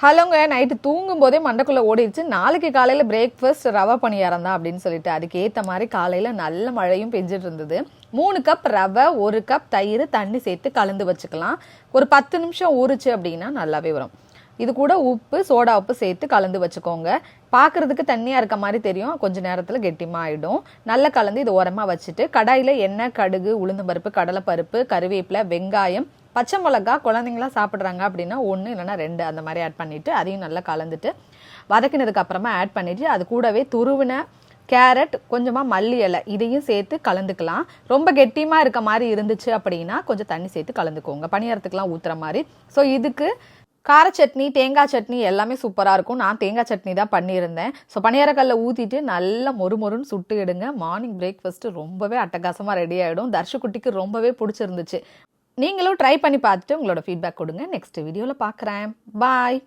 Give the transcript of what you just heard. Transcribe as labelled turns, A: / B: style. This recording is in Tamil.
A: ஹலோங்க, நைட்டு தூங்கும்போதே மண்டைக்குள்ளே ஓடிடுச்சு. நாளைக்கு காலையில் பிரேக்ஃபாஸ்ட் ரவை பணியாரம் தான் அப்படின்னு சொல்லிட்டு அதுக்கு ஏற்ற மாதிரி காலையில் நல்ல மழையும் பெஞ்சிட்டு இருந்தது. 3 கப் ரவை, 1 கப் தயிர், தண்ணி சேர்த்து கலந்து வச்சுக்கலாம். ஒரு 10 நிமிஷம் ஊறுச்சு அப்படின்னா நல்லாவே வரும். இது கூட உப்பு, சோடா உப்பு சேர்த்து கலந்து வச்சுக்கோங்க. பார்க்குறதுக்கு தண்ணியாக இருக்க மாதிரி தெரியும், கொஞ்சம் நேரத்தில் கெட்டிமாக ஆகிடும். நல்லா கலந்து இது ஓரமாக வச்சுட்டு கடாயில் எண்ணெய், கடுகு, உளுந்தம்பருப்பு, கடலைப்பருப்பு, கருவேப்பிலை, வெங்காயம், பச்சை மிளகா குழந்தைங்களாம் சாப்பிட்றாங்க அப்படின்னா 1 இல்லைனா 2 அந்த மாதிரி ஆட் பண்ணிவிட்டு அதையும் நல்லா கலந்துட்டு வதக்கினதுக்கு அப்புறமா ஆட் பண்ணிவிட்டு அது கூடவே துருவின கேரட், கொஞ்சமாக மல்லி இலை இதையும் சேர்த்து கலந்துக்கலாம். ரொம்ப கெட்டியமாக இருக்க மாதிரி இருந்துச்சு அப்படின்னா கொஞ்சம் தண்ணி சேர்த்து கலந்துக்கோங்க, பணியாரத்துக்குலாம் ஊற்றுற மாதிரி. ஸோ இதுக்கு கார சட்னி, தேங்காய் சட்னி எல்லாமே சூப்பராக இருக்கும். நான் தேங்காய் சட்னி தான் பண்ணியிருந்தேன். ஸோ பணியாரக்கல்ல ஊற்றிட்டு நல்லா மொறுமொறுன்னு சுட்டு எடுங்க. மார்னிங் பிரேக்ஃபாஸ்ட்டு ரொம்பவே அட்டகாசமாக ரெடி ஆகிடும். தர்ஷகுட்டிக்கு ரொம்பவே பிடிச்சிருந்துச்சு. நீங்களும் ட்ரை பண்ணி பார்த்துட்டு உங்களோட ஃபீட்பேக் கொடுங்க. நெக்ஸ்ட் வீடியோவில் பார்க்குறேன். பாய்.